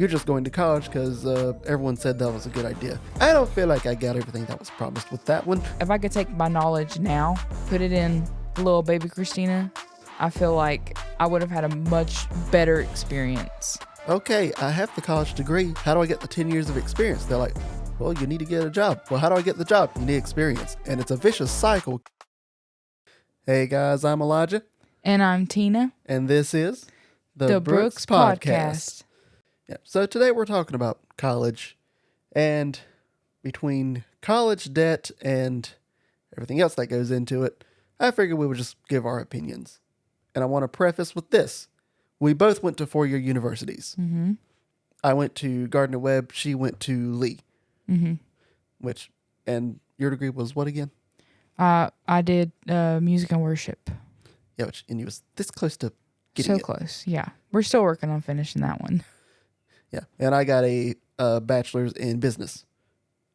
you're just going to college because everyone said that was a good idea. I don't feel like I got everything that was promised with that one. If I could take my knowledge now, put it in little baby Christina, I feel like I would have had a much better experience. Okay, I have the college degree. How do I get the 10 years of experience? They're like, well, you need to get a job. Well, how do I get the job? You need experience. And it's a vicious cycle. Hey guys, I'm Elijah. And I'm Tina. And this is The Brooks Podcast. Yeah, so today we're talking about college, and between college debt and everything else that goes into it, I figured we would just give our opinions. And I want to preface with this. We both went to four-year universities. Mm-hmm. I went to Gardner-Webb. She went to Lee. Mm-hmm. And your degree was what again? I did music and worship. Yeah, and you was this close to getting So it. close, yeah. We're still working on finishing that one. Yeah, and I got a bachelor's in business,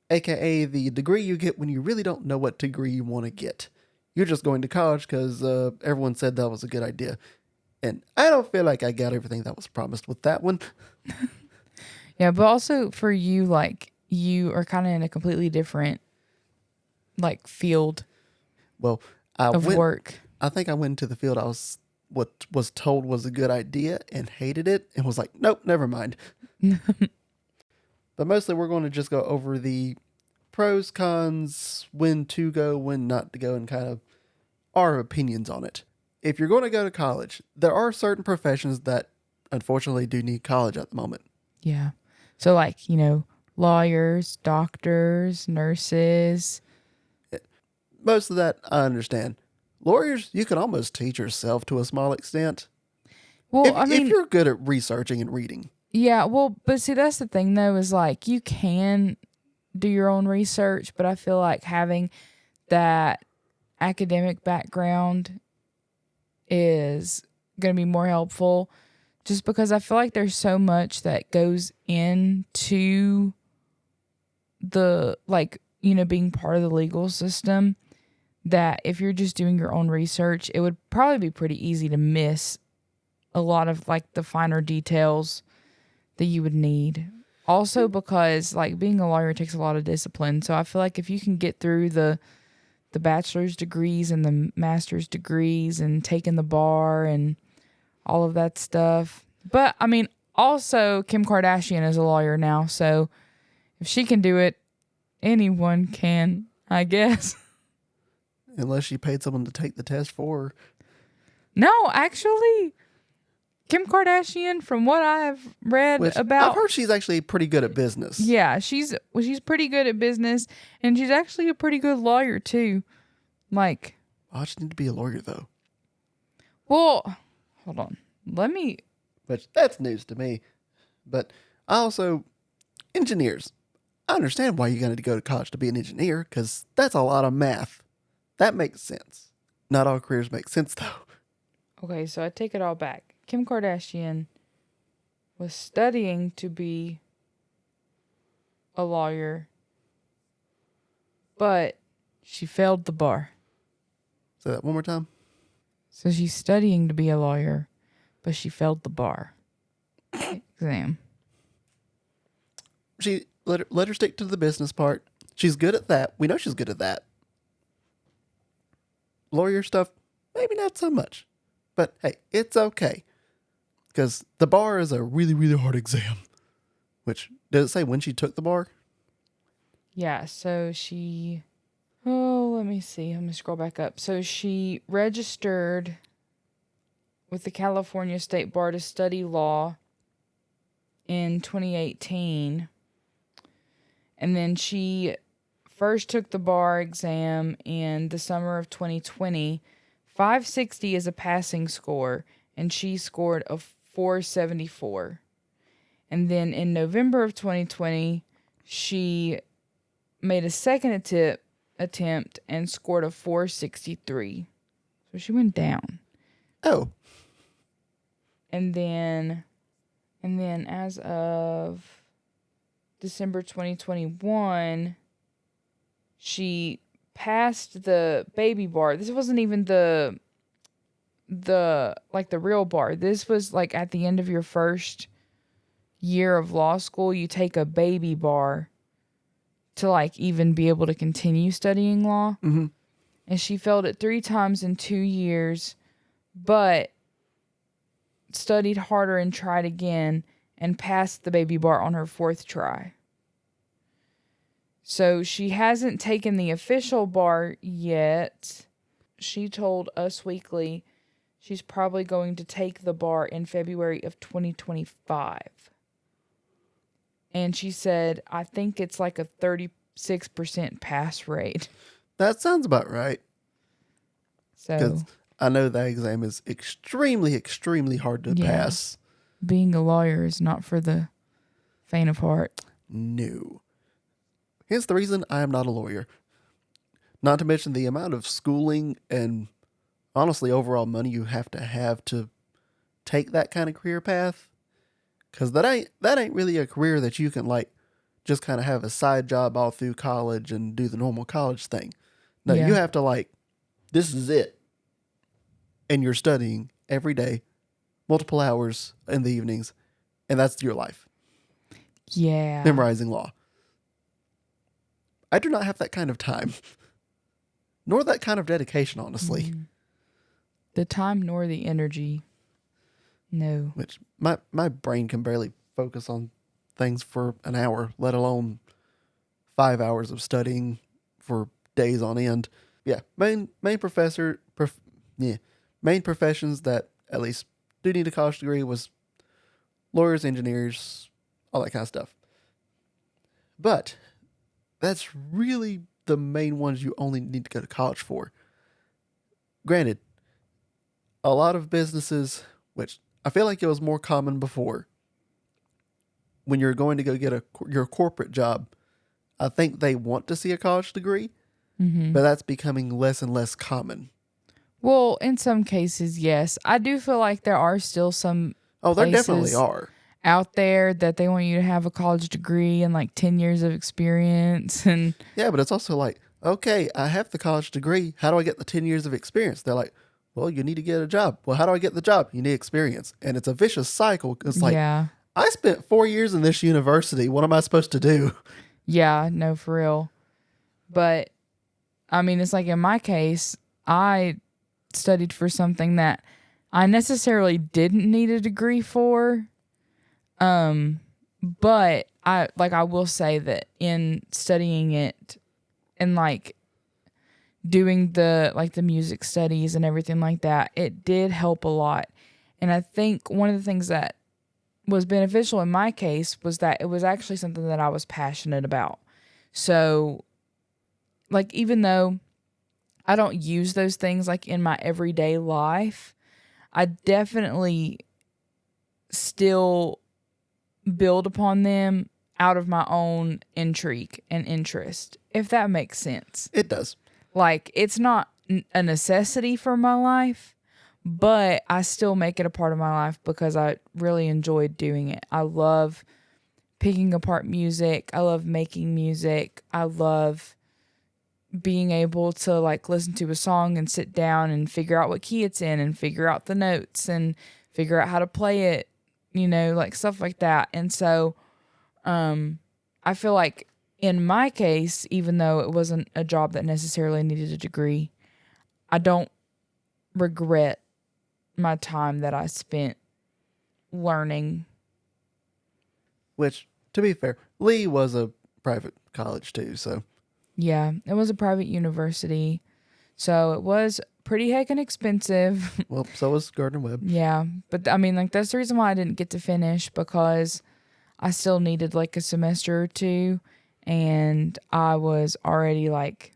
aka the degree you get when you really don't know what degree you want to get. You're just going to college because everyone said that was a good idea. And I don't feel like I got everything that was promised with that one. Yeah, but also for you, like, you are kind of in a completely different, like, field Well, of work. I think I went into the field I was told was a good idea and hated it and was like, nope, never mind. But mostly we're going to just go over the pros, cons, when to go, when not to go, and kind of our opinions on it. If you're going to go to college, there are certain professions that unfortunately do need college at the moment. Yeah. So, like, lawyers, doctors, nurses. Most of that I understand. Lawyers, you can almost teach yourself to a small extent. Well, if you're good at researching and reading. Yeah, well, but see, that's the thing, though, is like you can do your own research, but I feel like having that academic background is going to be more helpful just because I feel like there's so much that goes into the, like, being part of the legal system that if you're just doing your own research, it would probably be pretty easy to miss a lot of, like, the finer details that you would need. Also because, like, being a lawyer takes a lot of discipline. So I feel like if you can get through the bachelor's degrees and the master's degrees and taking the bar and all of that stuff. But, I mean, also Kim Kardashian is a lawyer now. So if she can do it, anyone can, I guess. Unless she paid someone to take the test for her. No, actually, Kim Kardashian, from what I've read about, I've heard she's actually pretty good at business. Yeah, she's pretty good at business, and she's actually a pretty good lawyer too. Like, I just need to be a lawyer though. Well, hold on, But that's news to me. But engineers. I understand why you're going to go to college to be an engineer, because that's a lot of math. That makes sense. Not all careers make sense though. Okay, so I take it all back. Kim Kardashian was studying to be a lawyer, but she failed the bar. Say that one more time. So she's studying to be a lawyer, but she failed the bar exam. She let her stick to the business part. She's good at that. We know she's good at that. Lawyer stuff, maybe not so much. But hey, it's okay. Because the bar is a really, really hard exam. Which, does it say when she took the bar? Yeah, so let me see. I'm going to scroll back up. So she registered with the California State Bar to study law in 2018. And then she first took the bar exam in the summer of 2020. 560 is a passing score, and she scored a 474. And then in November of 2020, she made a second attempt and scored a 463. So she went down. Oh. And then as of December 2021, she passed the baby bar. This wasn't even the real bar. This was like at the end of your first year of law school, you take a baby bar to like even be able to continue studying law. Mm-hmm. And she failed it 3 times in 2 years, but studied harder and tried again and passed the baby bar on her 4th try. So she hasn't taken the official bar yet. She told Us Weekly she's probably going to take the bar in February of 2025. And she said, I think it's like a 36% pass rate. That sounds about right. So Because I know that exam is extremely, extremely hard to Yeah. pass. being a lawyer is not for the faint of heart. No. Hence the reason I am not a lawyer. Not to mention the amount of schooling and honestly overall money you have to take that kind of career path. Because that ain't really a career that you can like just kind of have a side job all through college and do the normal college thing. No, Yeah. you have to like, this is it. And you're studying every day, multiple hours in the evenings, and that's your life. Yeah. Memorizing law. I do not have that kind of time, nor that kind of dedication, honestly. The time nor the energy. No. Which my brain can barely focus on things for an hour, let alone 5 hours of studying for days on end. Yeah, main professions that at least do need a college degree was lawyers, engineers, all that kind of stuff. But that's really the main ones you only need to go to college for. Granted, a lot of businesses, which I feel like it was more common before, when you're going to go get your corporate job, I think they want to see a college degree, but that's becoming less and less common. Well, in some cases, yes. I do feel like there are still some Oh, there places definitely are. out there that they want you to have a college degree and like 10 years of experience. And Yeah, but it's also like, okay, I have the college degree. How do I get the 10 years of experience? They're like, well, you need to get a job. Well, how do I get the job? You need experience. And it's a vicious cycle. It's like, yeah. I spent 4 years in this university. What am I supposed to do? Yeah, no, for real. But I mean, it's like in my case, I studied for something that I necessarily didn't need a degree for. But I will say that in studying it and like doing the music studies and everything like that, it did help a lot. And I think one of the things that was beneficial in my case was that it was actually something that I was passionate about. So like even though I don't use those things like in my everyday life, I definitely still build upon them out of my own intrigue and interest, if that makes sense. It does. Like, it's not a necessity for my life, but I still make it a part of my life because I really enjoyed doing it. I love picking apart music. I love making music. I love being able to like listen to a song and sit down and figure out what key it's in and figure out the notes and figure out how to play it, you know, like stuff like that. And so I feel like in my case, even though it wasn't a job that necessarily needed a degree, I don't regret my time that I spent learning. Which, to be fair, Lee was a private college too, so. Yeah, it was a private university, so it was pretty heckin' expensive. Well, so was Gardner Webb. Yeah, but I mean, like, that's the reason why I didn't get to finish, because I still needed like a semester or two, and I was already like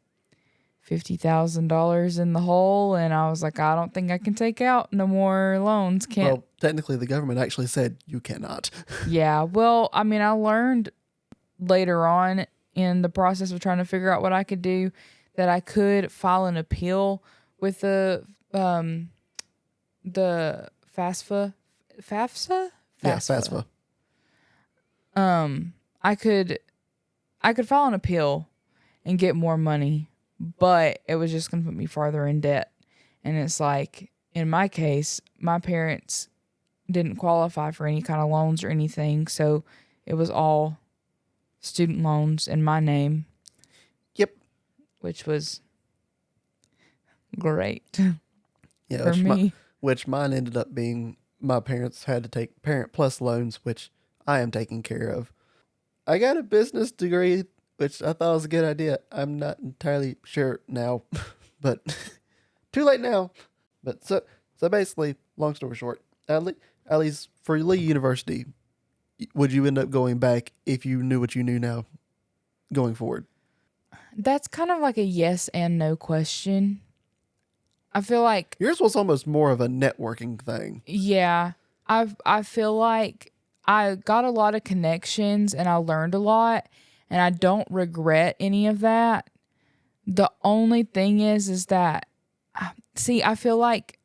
$50,000 in the hole, and I was like, I don't think I can take out no more loans. Can't. Well, technically, the government actually said you cannot. Yeah, well, I mean, I learned later on in the process of trying to figure out what I could do that I could file an appeal with the FAFSA. Yeah, FAFSA. I could file an appeal and get more money, but it was just going to put me farther in debt. And it's like, in my case, my parents didn't qualify for any kind of loans or anything. So it was all student loans in my name, Yep. which was great Yeah, for me. which mine ended up being my parents had to take Parent Plus loans, which I am taking care of. I got a business degree, which I thought was a good idea. I'm not entirely sure now, but too late now. But so basically, long story short, at least for Lee University, would you end up going back if you knew what you knew now going forward? That's kind of like a yes and no question. I feel like, Yours was almost more of a networking thing. yeah, I feel like I got a lot of connections and I learned a lot, and I don't regret any of that. The only thing is that, see, I feel like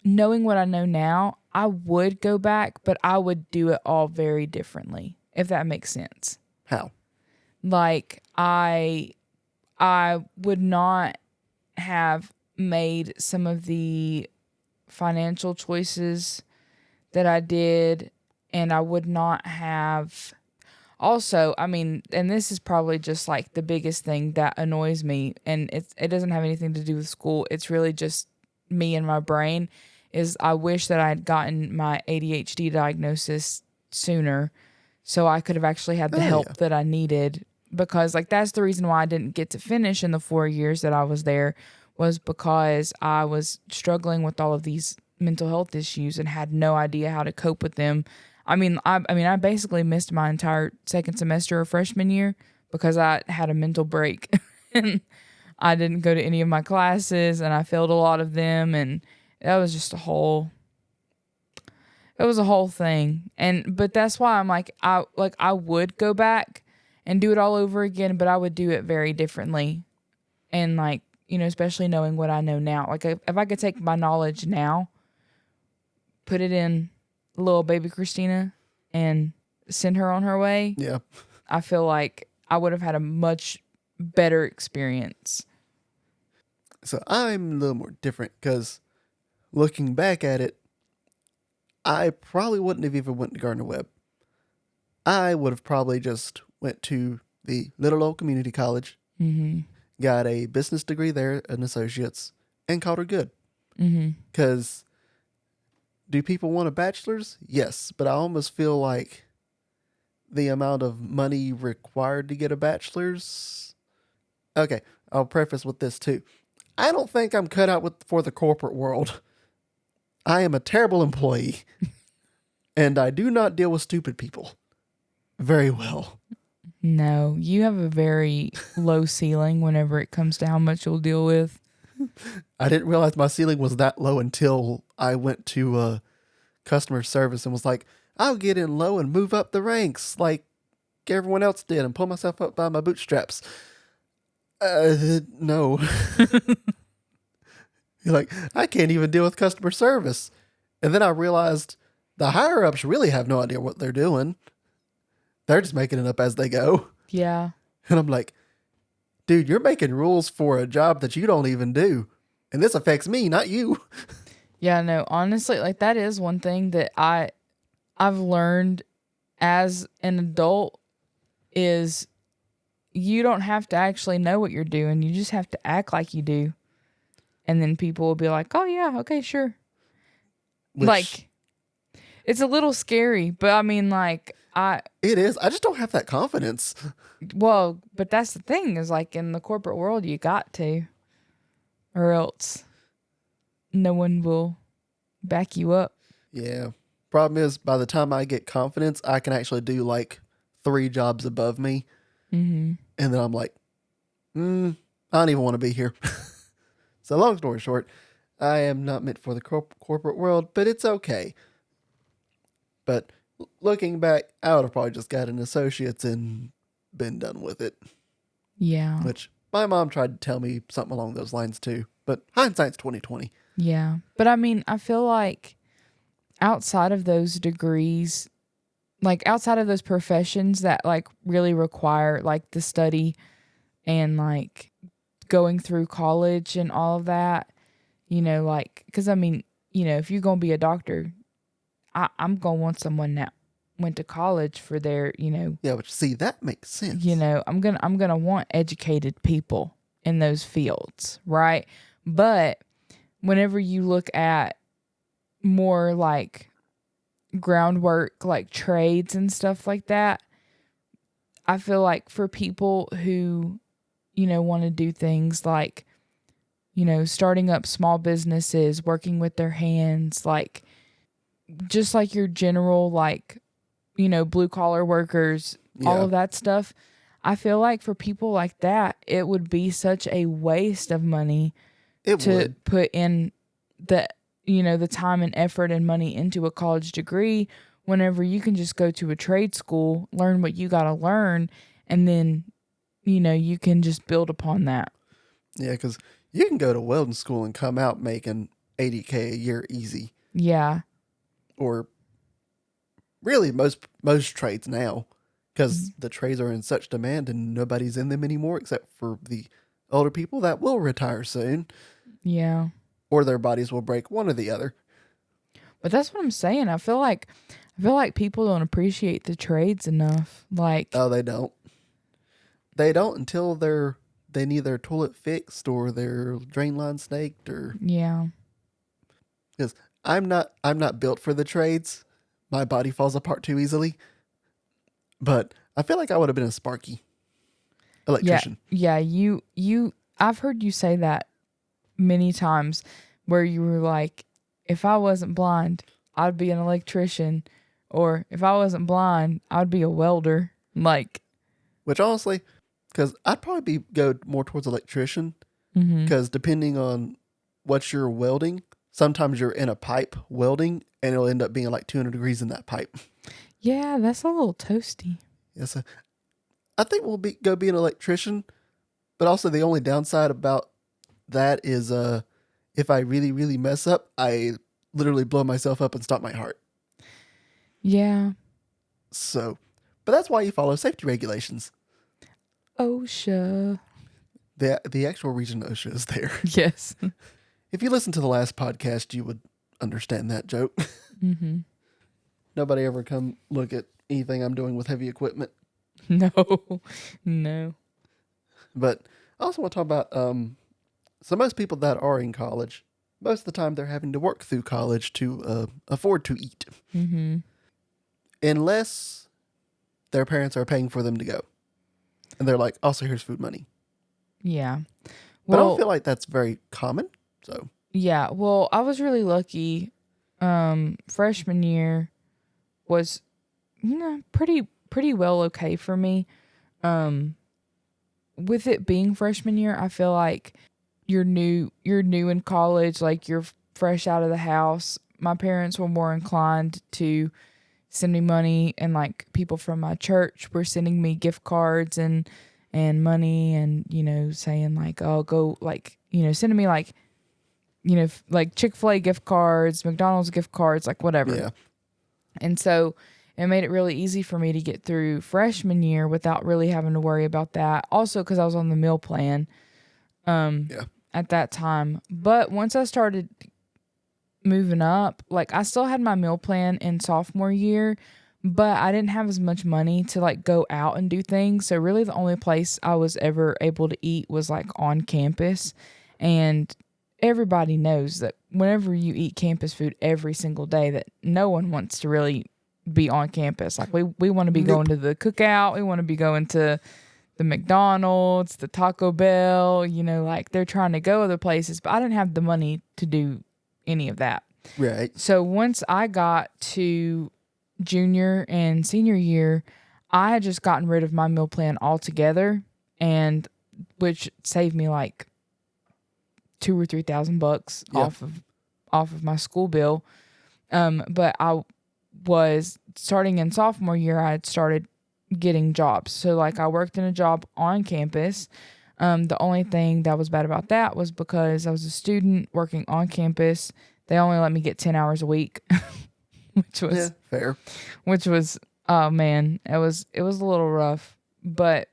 knowing what I know now, I would go back, but I would do it all very differently, if that makes sense. How? Like I would not have made some of the financial choices that I did, and I would not have also, I mean, and this is probably just like the biggest thing that annoys me, and it doesn't have anything to do with school. It's really just me and my brain. Is I wish that I had gotten my ADHD diagnosis sooner, so I could have actually had the help that I needed. Because like that's the reason why I didn't get to finish in the 4 years that I was there, was because I was struggling with all of these mental health issues and had no idea how to cope with them. I basically missed my entire second semester of freshman year because I had a mental break and I didn't go to any of my classes and I failed a lot of them, and that was just it was a whole thing. But that's why I'm like I would go back and do it all over again, but I would do it very differently. And like, especially knowing what I know now. Like if I could take my knowledge now, put it in little baby Christina and send her on her way, Yeah. I feel like I would have had a much better experience. So I'm a little more different because looking back at it, I probably wouldn't have even went to Gardner Webb. I would have probably just went to the little old community college, got a business degree there, an associate's, and called her good. Because do people want a bachelor's? Yes, but I almost feel like the amount of money required to get a bachelor's. Okay, I'll preface with this too. I don't think I'm cut out for the corporate world. I am a terrible employee, and I do not deal with stupid people very well. No, you have a very low ceiling whenever it comes to how much you'll deal with. I didn't realize my ceiling was that low until I went to customer service and was like, I'll get in low and move up the ranks like everyone else did and pull myself up by my bootstraps. No. You're like, I can't even deal with customer service. And then I realized the higher ups really have no idea what they're doing. They're just making it up as they go. Yeah. And I'm like, dude, you're making rules for a job that you don't even do. And this affects me, not you. Yeah, no, honestly, like that is one thing that I've learned as an adult is you don't have to actually know what you're doing. You just have to act like you do. And then people will be like, oh yeah, okay, sure. Like, it's a little scary, but I mean, like, it is. I just don't have that confidence. Well, but that's the thing is like in the corporate world, you got to, or else no one will back you up. Yeah. Problem is, by the time I get confidence, I can actually do like 3 jobs above me. Mm-hmm. And then I'm like, I don't even want to be here. So long story short, I am not meant for the corporate world, but it's okay. But looking back, I would have probably just got an associate's and been done with it. Yeah. Which my mom tried to tell me something along those lines too. But hindsight's 20/20. Yeah. But I mean, I feel like outside of those degrees, like outside of those professions that like really require like the study and like going through college and all of that, like, because I mean, if you're going to be a doctor, I'm going to want someone that went to college for their, Yeah, but see, that makes sense. I'm going to want educated people in those fields, right? But whenever you look at more like groundwork, like trades and stuff like that, I feel like for people who, want to do things like, starting up small businesses, working with their hands, like just like your general, like, blue collar workers, all Yeah. of that stuff. I feel like for people like that, it would be such a waste of money It to would. put in the, the time and effort and money into a college degree whenever you can just go to a trade school, learn what you got to learn, and then, you can just build upon that. Yeah, because you can go to welding school and come out making $80K a year easy. Yeah. Or really most trades now, because the trades are in such demand and nobody's in them anymore except for the older people that will retire soon, Yeah. or their bodies will break, one or the other. But that's what I'm saying. I feel like people don't appreciate the trades enough. Like, Oh, they don't. They don't until they need their toilet fixed or their drain line snaked, or yeah. because I'm not built for the trades. My body falls apart too easily. But I feel like I would have been a Sparky electrician. Yeah, I've heard you say that many times where you were like, if I wasn't blind, I'd be an electrician, or if I wasn't blind, I'd be a welder. Like, Which honestly, because I'd probably go more towards electrician, because depending on what you're welding, sometimes you're in a pipe welding and it'll end up being like 200 degrees in that pipe. yeah, that's a little toasty. Yes, I think we'll go be an electrician, but also the only downside about that is if I really, really mess up, I literally blow myself up and stop my heart. Yeah. So, but that's why you follow safety regulations. OSHA. The actual reason OSHA is there. Yes. If you listen to the last podcast, you would understand that joke. Mm-hmm. Nobody ever come look at anything I'm doing with heavy equipment. No. No. But I also want to talk about so most people that are in college, most of the time they're having to work through college to afford to eat. Mm-hmm. Unless their parents are paying for them to go. And they're like, also here's food money. Yeah. But I don't feel like that's very common. So yeah, well, I was really lucky. Freshman year was pretty well okay for me. With it being freshman year, I feel like you're new in college, like you're fresh out of the house. My parents were more inclined to send me money, and like people from my church were sending me gift cards and money, and saying like, oh, go, like, sending me like, like Chick-fil-A gift cards, McDonald's gift cards, like whatever. yeah. And so it made it really easy for me to get through freshman year without really having to worry about that. Also, because I was on the meal plan at that time. But once I started moving up, like I still had my meal plan in sophomore year, but I didn't have as much money to like go out and do things. So really the only place I was ever able to eat was like on campus. And everybody knows that whenever you eat campus food every single day, that no one wants to really be on campus. Like we want to be going to the cookout. We want to be going to the McDonald's, the Taco Bell, like they're trying to go other places, but I didn't have the money to do any of that. Right. So once I got to junior and senior year, I had just gotten rid of my meal plan altogether, and which saved me like $2,000 or $3,000 off of my school bill. But I was starting in sophomore year, I had started getting jobs. So like I worked in a job on campus. The only thing that was bad about that was because I was a student working on campus, they only let me get 10 hours a week, fair. Which was, oh man, it was a little rough, but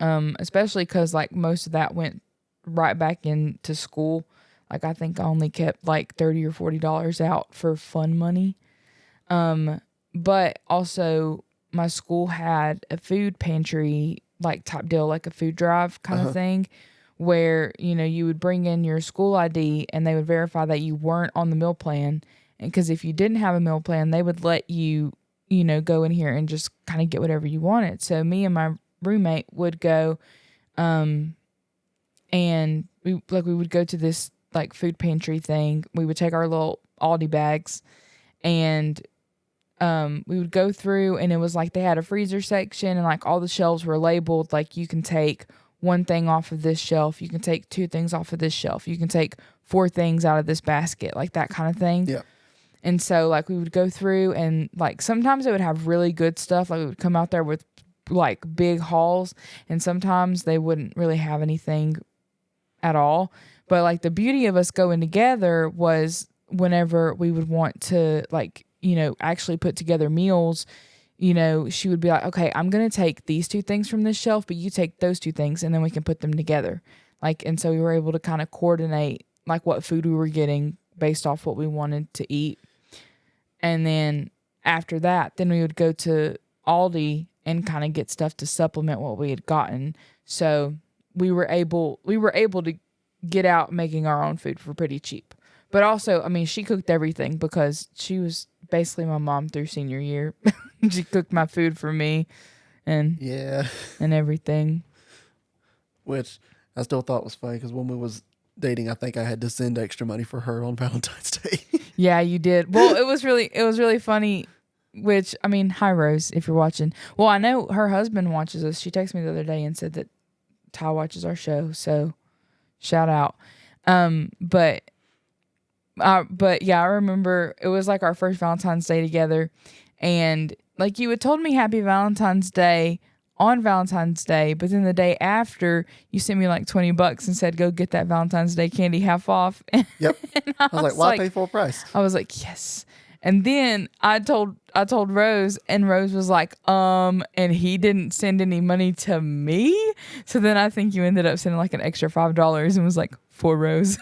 especially because like most of that went right back into school. Like I think I only kept like $30 or $40 out for fun money. But also my school had a food pantry like type deal, like a food drive kind of thing, where, you know, you would bring in your school ID and they would verify that you weren't on the meal plan. And because if you didn't have a meal plan, they would let you, you know, go in here and just kind of get whatever you wanted. So me and my roommate would go, and we would go to this like food pantry thing. We would take our little Aldi bags and we would go through, and it was like they had a freezer section and like all the shelves were labeled like you can take one thing off of this shelf, you can take two things off of this shelf, you can take four things out of this basket, like that kind of thing. Yeah. And so like we would go through, and like sometimes it would have really good stuff, like we would come out there with like big hauls, and sometimes they wouldn't really have anything at all. But like the beauty of us going together was whenever we would want to like, you know, actually put together meals, you know, she would be like, okay, I'm going to take these two things from this shelf, but you take those two things, and then we can put them together. Like, and so we were able to kind of coordinate like what food we were getting based off what we wanted to eat. And then after that, then we would go to Aldi and kind of get stuff to supplement what we had gotten. So we were able to get out making our own food for pretty cheap. But also, I mean, she cooked everything because she was basically my mom through senior year. She cooked my food for me and everything. Which I still thought was funny because when we was dating, I think I had to send extra money for her on Valentine's Day. Yeah, you did. Well, it was really funny. Which, I mean, hi Rose, if you're watching. Well, I know her husband watches us. She texted me the other day and said that Ty watches our show, so shout out. But yeah, I remember it was like our first Valentine's Day together, and like you had told me Happy Valentine's Day on Valentine's Day, but then the day after you sent me like $20 and said go get that Valentine's Day candy half off. Yep. And I was like, why pay full price? I was like, yes. And then I told Rose, and Rose was like, and he didn't send any money to me. So then I think you ended up sending like an extra $5 and was like, for Rose.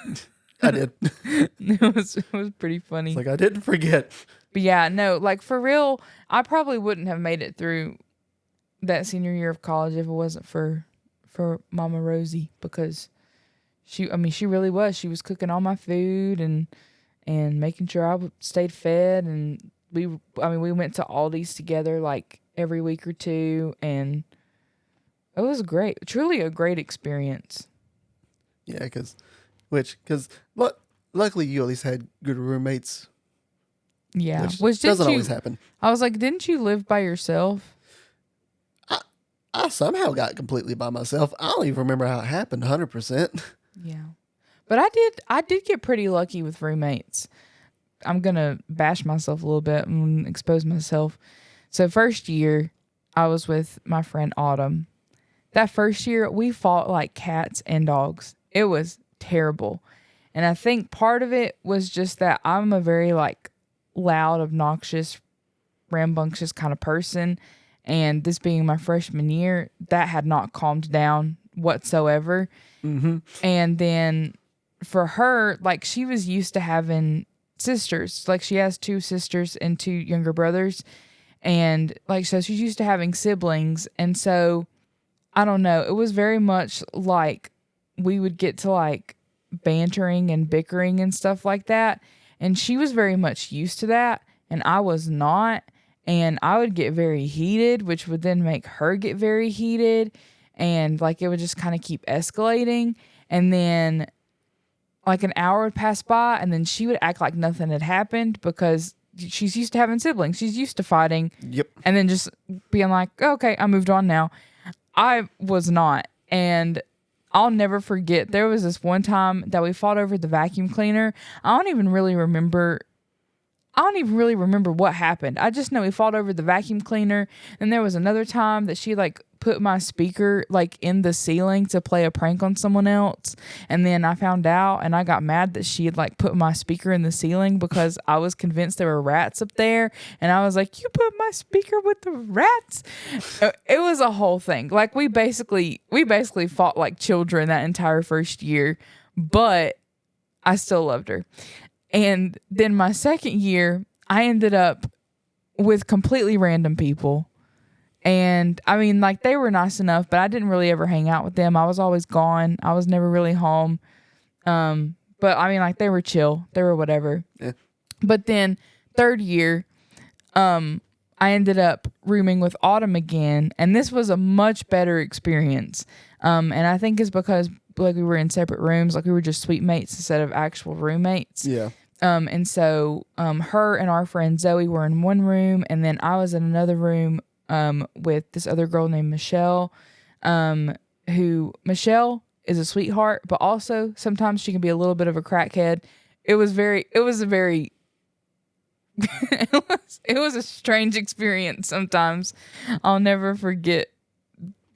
I did. It was pretty funny. It's like, I didn't forget. But yeah, no, like for real, I probably wouldn't have made it through that senior year of college if it wasn't for Mama Rosie, because she really was. She was cooking all my food and making sure I stayed fed, and we went to Aldi's together like every week or two, and it was truly a great experience. Yeah, because luckily you at least had good roommates. Yeah, which doesn't always happen. I was like, didn't you live by yourself? I somehow got completely by myself. I don't even remember how it happened 100%. Yeah. But I did get pretty lucky with roommates. I'm going to bash myself a little bit and expose myself. So first year, I was with my friend Autumn. That first year, we fought like cats and dogs. It was terrible. And I think part of it was just that I'm a very like loud, obnoxious, rambunctious kind of person. And this being my freshman year, that had not calmed down whatsoever. Mm-hmm. And then for her, like she was used to having sisters. Like she has two sisters and two younger brothers. And like, so she's used to having siblings. And so, I don't know, it was very much like we would get to like bantering and bickering and stuff like that. And she was very much used to that. And I was not. And I would get very heated, which would then make her get very heated. And like it would just kind of keep escalating. And then like an hour would pass by, and then she would act like nothing had happened because she's used to having siblings. She's used to fighting. Yep. And then just being like, okay, I moved on now. I was not. And I'll never forget, there was this one time that we fought over the vacuum cleaner. I don't even really remember what happened. I just know we fought over the vacuum cleaner. And there was another time that she like put my speaker like in the ceiling to play a prank on someone else. And then I found out and I got mad that she had like put my speaker in the ceiling because I was convinced there were rats up there. And I was like, you put my speaker with the rats? It was a whole thing. Like we basically fought like children that entire first year. But I still loved her. And then my second year, I ended up with completely random people. And I mean, like, they were nice enough, but I didn't really ever hang out with them. I was always gone. I was never really home. But I mean, like, they were chill. They were whatever. Yeah. But then third year, I ended up rooming with Autumn again, and this was a much better experience. And I think it's because like we were in separate rooms, like we were just suite mates instead of actual roommates. Yeah. And so her and our friend Zoe were in one room, and then I was in another room with this other girl named Michelle, who Michelle is a sweetheart, but also sometimes she can be a little bit of a crackhead. It was a strange experience sometimes. I'll never forget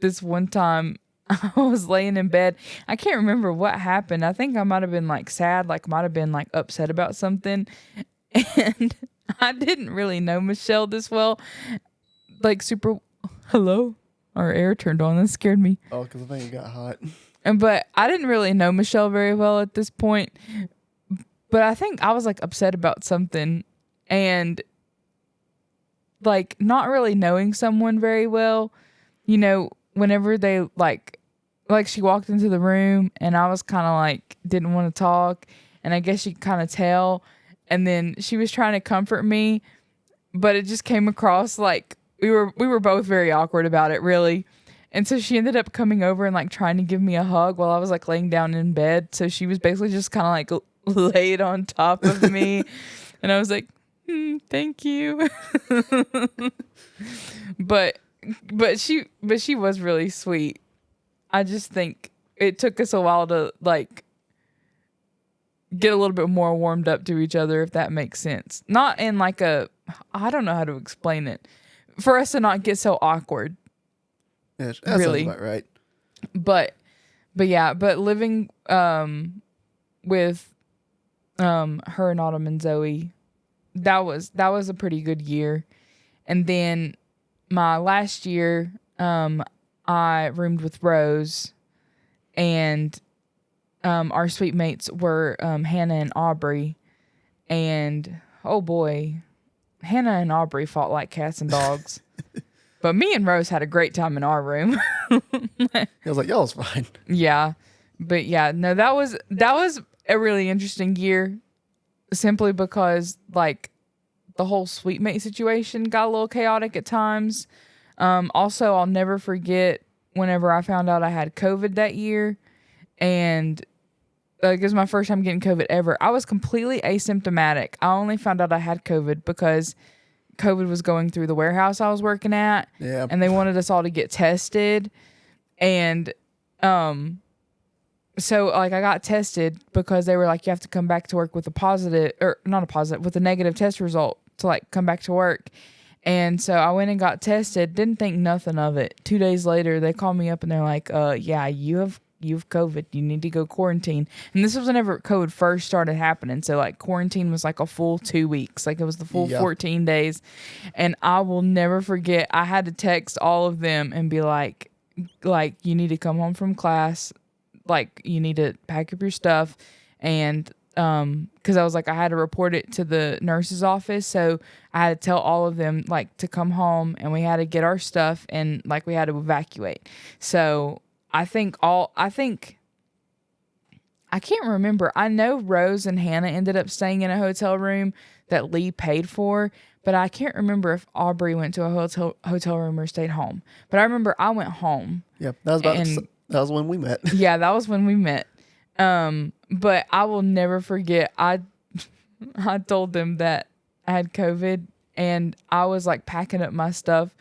this one time I was laying in bed. I can't remember what happened. I think I might have been like sad, like might have been like upset about something. And I didn't really know Michelle this well. Like super, hello? Our air turned on. That scared me. Oh, because I think it got hot. But I didn't really know Michelle very well at this point. But I think I was like upset about something. And like not really knowing someone very well, you know, whenever they like she walked into the room and I was kind of like didn't want to talk, and I guess she could kind of tell, and then she was trying to comfort me, but it just came across like we were both very awkward about it, really. And so she ended up coming over and like trying to give me a hug while I was like laying down in bed. So she was basically just kind of like laid on top of me, and I was like, thank you. but she was really sweet. I just think it took us a while to like get a little bit more warmed up to each other, if that makes sense. Not in like I don't know how to explain it. For us to not get so awkward. Yeah, that really sounds about right. But living with her and Autumn and Zoe, that was a pretty good year. And then my last year, I roomed with Rose, and our suite mates were Hannah and Aubrey. And oh boy, Hannah and Aubrey fought like cats and dogs. But me and Rose had a great time in our room. I was like, y'all's fine. Yeah. But yeah, no, that was a really interesting year, simply because like the whole suite mate situation got a little chaotic at times. Also, I'll never forget whenever I found out I had COVID that year, and it was my first time getting COVID ever. I was completely asymptomatic. I only found out I had COVID because COVID was going through the warehouse I was working at. Yeah. And they wanted us all to get tested. And so like I got tested because they were like, you have to come back to work with with a negative test result to like come back to work. And so I went and got tested, didn't think nothing of it. 2 days later, they called me up and they're like, yeah, you've COVID. You need to go quarantine. And this was whenever COVID first started happening. So like quarantine was like a full 2 weeks. Like it was the full 14 days. And I will never forget, I had to text all of them and be like, you need to come home from class. Like you need to pack up your stuff. And because I was like, I had to report it to the nurse's office. So I had to tell all of them like to come home, and we had to get our stuff, and like we had to evacuate. So I can't remember. I know Rose and Hannah ended up staying in a hotel room that Lee paid for, but I can't remember if Aubrey went to a hotel room or stayed home. But I remember I went home. Yep. That was when we met. Yeah, that was when we met. But I will never forget. I told them that I had COVID, and I was like packing up my stuff,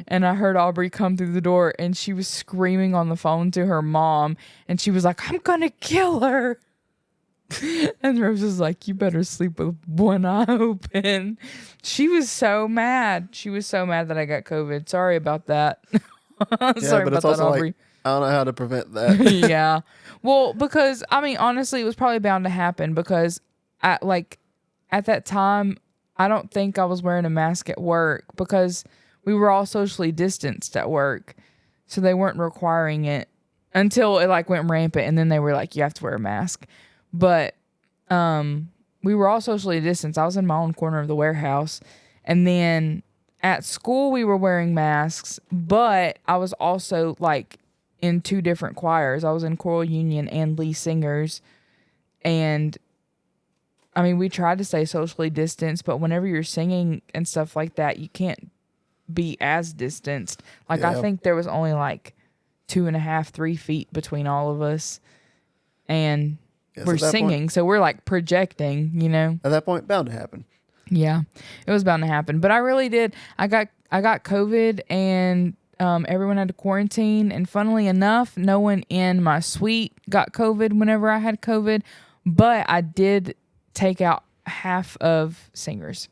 and I heard Aubrey come through the door, and she was screaming on the phone to her mom, and she was like, I'm gonna kill her. And Rose was like, you better sleep with one eye open. She was so mad. She was so mad that I got COVID. Sorry about that. Sorry about that, Aubrey. Like, I don't know how to prevent that. Yeah. Well, because I mean, honestly, it was probably bound to happen because at that time, I don't think I was wearing a mask at work because we were all socially distanced at work. So they weren't requiring it until it like went rampant, and then they were like, you have to wear a mask. But we were all socially distanced. I was in my own corner of the warehouse. And then at school, we were wearing masks, but I was also like in two different choirs. I was in choral union and Lee Singers. And I mean, we tried to stay socially distanced, but whenever you're singing and stuff like that, you can't be as distanced. Like, I Yeah. think there was only like 2.5, 3 feet between all of us. And Yes, we're at that singing, so we're like projecting, you know? At that point, bound to happen. Yeah, it was bound to happen. But I really did. I got COVID, and everyone had to quarantine. And funnily enough, no one in my suite got COVID whenever I had COVID. But I did take out half of singers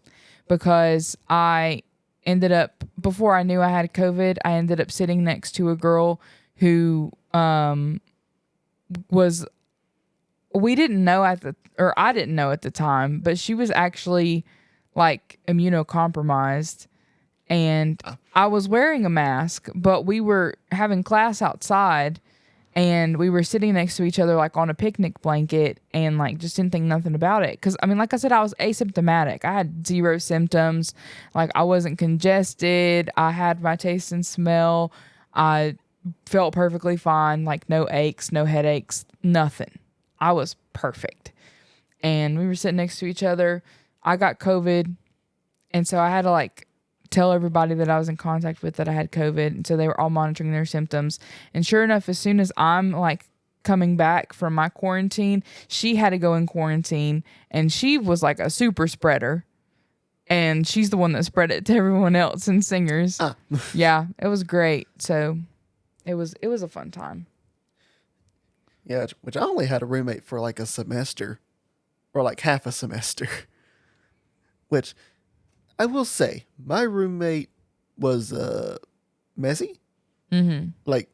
because I ended up, before I knew I had COVID, I ended up sitting next to a girl who was, we didn't know or I didn't know at the time, but she was actually like immunocompromised. And I was wearing a mask, but we were having class outside and we were sitting next to each other like on a picnic blanket and like just didn't think nothing about it. Cause I mean, like I said, I was asymptomatic. I had 0 symptoms. Like I wasn't congested. I had my taste and smell. I felt perfectly fine. Like no aches, no headaches, nothing. I was perfect. And we were sitting next to each other. I got COVID. And so I had to like tell everybody that I was in contact with that I had COVID. And so they were all monitoring their symptoms. And sure enough, as soon as I'm like coming back from my quarantine, she had to go in quarantine. And she was like a super spreader. And she's the one that spread it to everyone else and singers. Yeah, it was great. So it was a fun time. Yeah, which I only had a roommate for like a semester or like half a semester. Which I will say, my roommate was messy. Mm-hmm. Like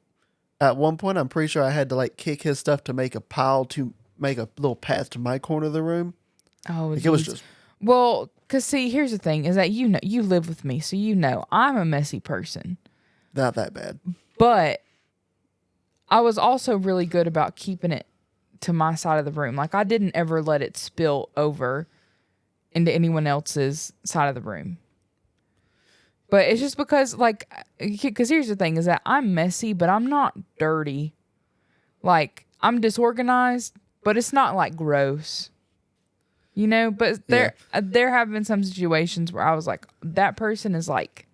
at one point, I'm pretty sure I had to like kick his stuff to make a pile to make a little path to my corner of the room. Oh, Like, it was just well, because see, here's the thing: is that you know you live with me, so you know I'm a messy person. not that bad. But I was also really good about keeping it to my side of the room. Like I didn't ever let it spill over into anyone else's side of the room. But it's just because, like, because here's the thing: is that I'm messy, but I'm not dirty. Like I'm disorganized, but it's not like gross. You know, but there have been some situations where I was like, that person is like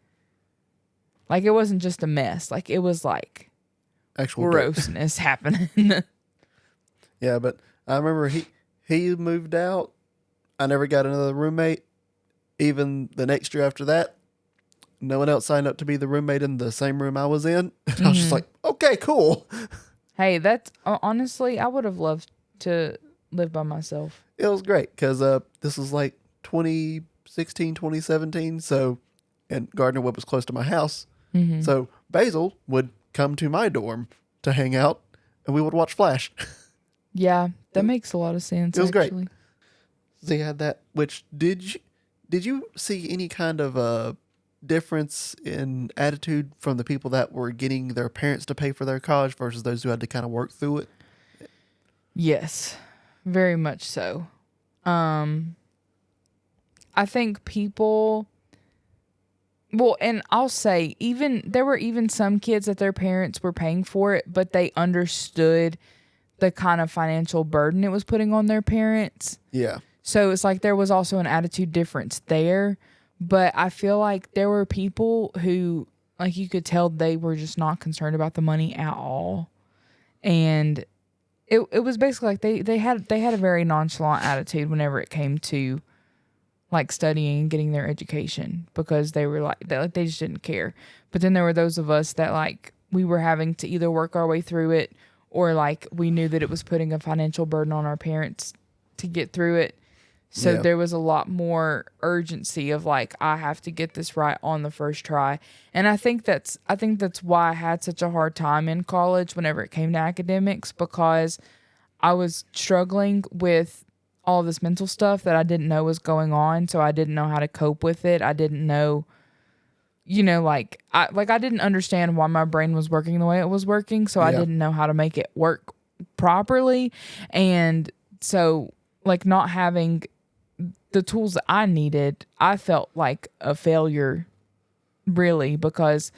it wasn't just a mess. Like it was like Actual dirt. grossness happening. Yeah, but I remember he moved out. I never got another roommate. Even the next year after that, no one else signed up to be the roommate in the same room I was in. And I was just like, okay, cool. Hey, that's honestly, I would have loved to live by myself. It was great because this was like 2016, 2017. So, and Gardner Webb was close to my house. Mm-hmm. So Basil would come to my dorm to hang out and we would watch Flash. Yeah, that makes a lot of sense. It was actually. great. So you had that. Which did you see any kind of difference in attitude from the people that were getting their parents to pay for their college versus those who had to kind of work through it? Yes, very much so. I think people, well, and I'll say there were even some kids that their parents were paying for it, but they understood the kind of financial burden it was putting on their parents. Yeah. So it's like there was also an attitude difference there. But I feel like there were people who, like, you could tell they were just not concerned about the money at all. And it was basically like they had a very nonchalant attitude whenever it came to like studying and getting their education, because they were like they just didn't care. But then there were those of us that like we were having to either work our way through it, or like we knew that it was putting a financial burden on our parents to get through it. So there was a lot more urgency of like, I have to get this right on the first try. And I think that's why I had such a hard time in college whenever it came to academics, because I was struggling with all this mental stuff that I didn't know was going on. So I didn't know how to cope with it. I didn't know, I didn't understand why my brain was working the way it was working. So I didn't know how to make it work properly. And so like not having the tools that I needed, I felt like a failure, really, because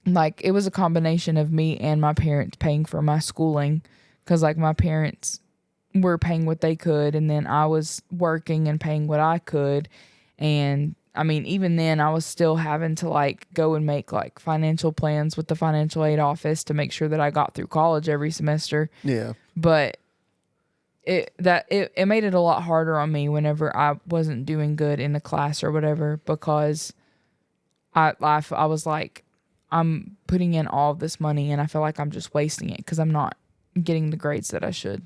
like it was a combination of me and my parents paying for my schooling, because like my parents were paying what they could, and then I was working and paying what I could. And I mean, even then I was still having to like go and make like financial plans with the financial aid office to make sure that I got through college every semester. Yeah. But it made it a lot harder on me whenever I wasn't doing good in the class or whatever, because I was like, I'm putting in all of this money and I feel like I'm just wasting it because I'm not getting the grades that I should.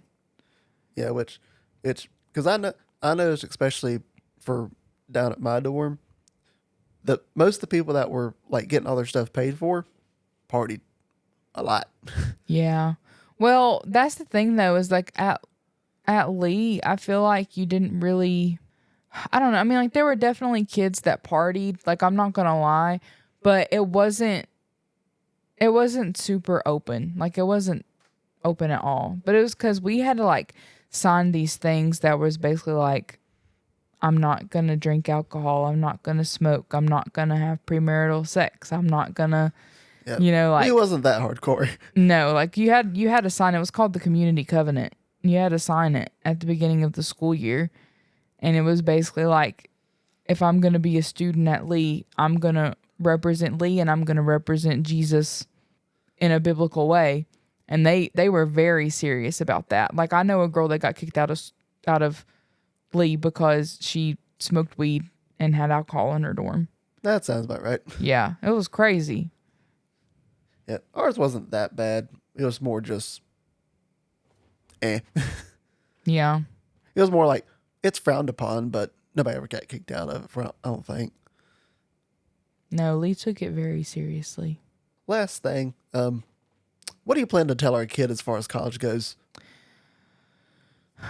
Yeah, which it's because I noticed, especially for down at my dorm, that most of the people that were like getting all their stuff paid for partied a lot. Yeah. Well, that's the thing though, is like at Lee, I feel like you didn't really, I don't know. I mean, like there were definitely kids that partied, like I'm not gonna lie, but it wasn't super open. Like it wasn't open at all. But it was because we had to like sign these things that was basically like, I'm not gonna drink alcohol, I'm not gonna smoke, I'm not gonna have premarital sex, I'm not gonna, Yeah, like it wasn't that hardcore. no, like you had to sign it. It was called the community covenant. You had to sign it at the beginning of the school year. And it was basically like, if I'm going to be a student at Lee, I'm going to represent Lee and I'm going to represent Jesus in a biblical way. And they were very serious about that. Like I know a girl that got kicked out of Lee because she smoked weed and had alcohol in her dorm. That sounds about right. Yeah, it was crazy. Yeah, ours wasn't that bad. It was more just, eh. Yeah. It was more like it's frowned upon, but nobody ever got kicked out of it. I don't think. No, Lee took it very seriously. Last thing, what do you plan to tell our kid as far as college goes?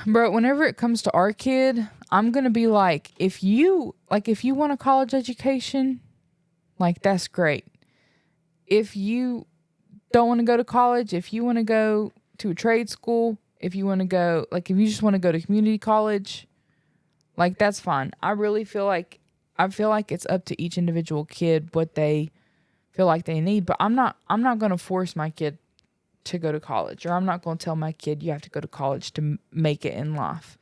Bro, whenever it comes to our kid, I'm going to be like, if you want a college education, like that's great. If you don't want to go to college, if you want to go to a trade school, if you want to go, like if you just want to go to community college, like that's fine. I feel like it's up to each individual kid what they feel like they need, but I'm not going to force my kid to go to college, or I'm not going to tell my kid you have to go to college to make it in life.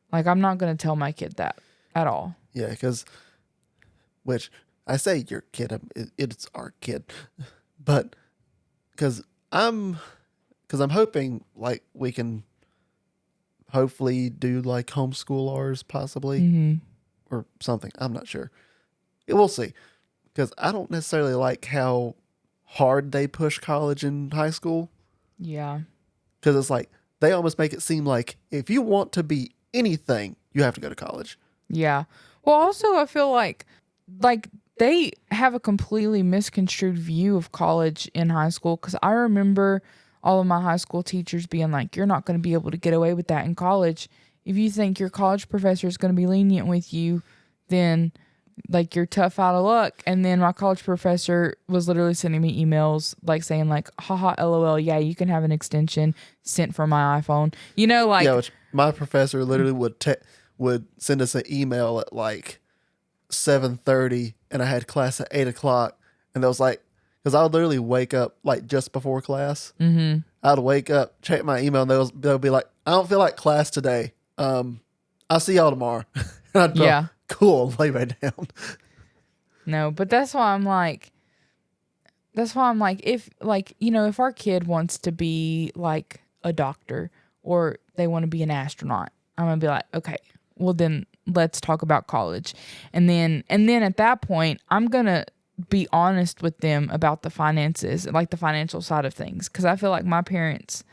Like I'm not going to tell my kid that at all. Yeah, which I say your kid, it's our kid, but because I'm hoping like we can hopefully do like homeschool ours possibly or something. I'm not sure. We'll see, because I don't necessarily like how hard they push college in high school. Yeah. Because it's like they almost make it seem like if you want to be anything, you have to go to college. Yeah. Well, also I feel like they have a completely misconstrued view of college in high school, because I remember all of my high school teachers being like, you're not going to be able to get away with that in college. If you think your college professor is going to be lenient with you, then like you're tough out of luck. And then my college professor was literally sending me emails like saying like, haha, LOL, yeah, you can have an extension sent from my iPhone. Like yeah, which my professor literally would send us an email at like 7:30, and I had class at 8:00, and it was like, because I would literally wake up like just before class. Mm-hmm. I'd wake up, check my email, and they'll be like, I don't feel like class today. I'll see y'all tomorrow. And I'd go, Yeah. cool, lay right down. No, but that's why I'm like, if if our kid wants to be like a doctor or they want to be an astronaut, I'm gonna be like, okay, well then let's talk about college. And then at that point, I'm gonna be honest with them about the finances, like the financial side of things. Cause I feel like my parents,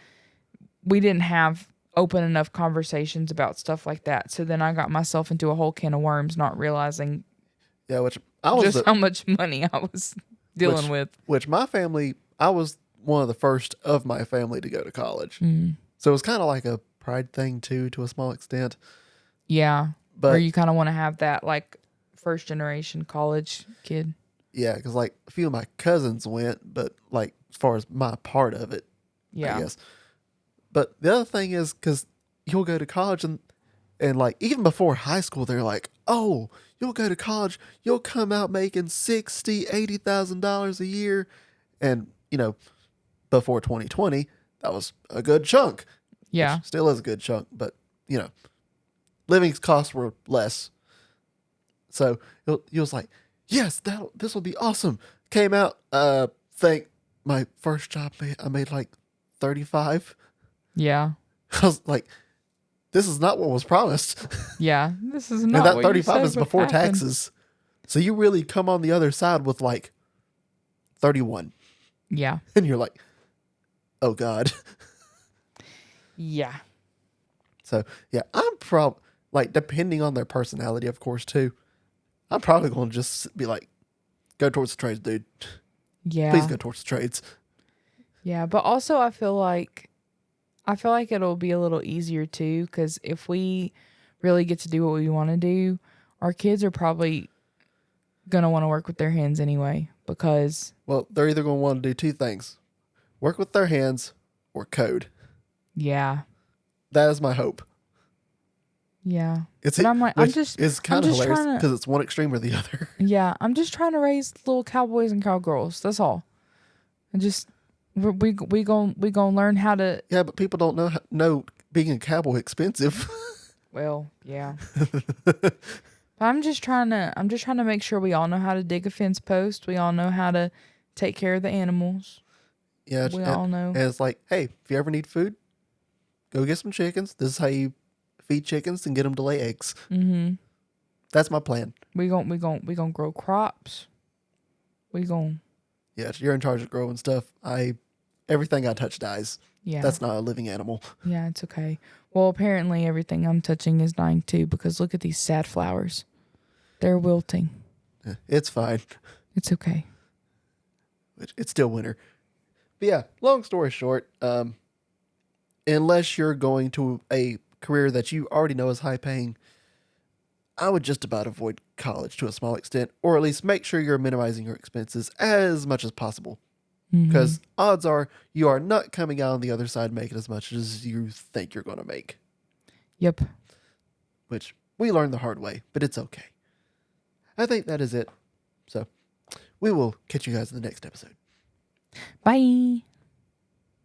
we didn't have open enough conversations about stuff like that. So then I got myself into a whole can of worms, not realizing Yeah, which I was just how much money I was dealing with. Which my family, I was one of the first of my family to go to college. So it was kind of like a pride thing too, to a small extent. Yeah. But where you kind of want to have that like first generation college kid. yeah, because like a few of my cousins went, but like as far as my part of it, Yeah. I guess. But the other thing is, because you'll go to college and like even before high school, they're like, oh, you'll go to college, you'll come out making $60,000-$80,000 a year. And, before 2020, that was a good chunk. Yeah. Which still is a good chunk, but living costs were less. So it was like, yes, this will be awesome. Came out, think my first job, I made like 35. Yeah. I was like, this is not what was promised. Yeah. This is And not that what 35 you is said would before happen. taxes. So you really come on the other side with like 31. Yeah. And you're like, oh God. Yeah. So yeah, I'm like, depending on their personality, of course, too, I'm probably going to just be like, go towards the trades, dude. Yeah. Please go towards the trades. Yeah, but also I feel like it'll be a little easier too, because if we really get to do what we want to do, our kids are probably gonna want to work with their hands anyway. Because Well, they're either going to want to do two things: work with their hands or code. yeah, That is my hope. yeah, It's but I'm like, I'm which just is kind of just hilarious trying to- because it's one extreme or the other. yeah, I'm just trying to raise little cowboys and cowgirls. That's all. And just we gonna learn how to. Yeah, but people don't know being a cowboy expensive. Well, yeah. But I'm just trying to make sure we all know how to dig a fence post. We all know how to take care of the animals. Yeah, We all know. And it's like, hey, if you ever need food, go get some chickens. This is how you feed chickens and get them to lay eggs. Mm-hmm. That's my plan. We gon' grow crops. We gon' Yeah, you're in charge of growing stuff. Everything I touch dies. yeah. That's not a living animal. Yeah, it's okay. Well, apparently everything I'm touching is dying too, because look at these sad flowers. They're wilting. It's fine. It's okay. It's still winter. But yeah, long story short, unless you're going to a career that you already know is high paying, I would just about avoid college to a small extent, or at least make sure you're minimizing your expenses as much as possible. Mhm. Because odds are you are not coming out on the other side making as much as you think you're going to make, Yep. which we learned the hard way, but it's okay. I think that is it. So we will catch you guys in the next episode. Bye.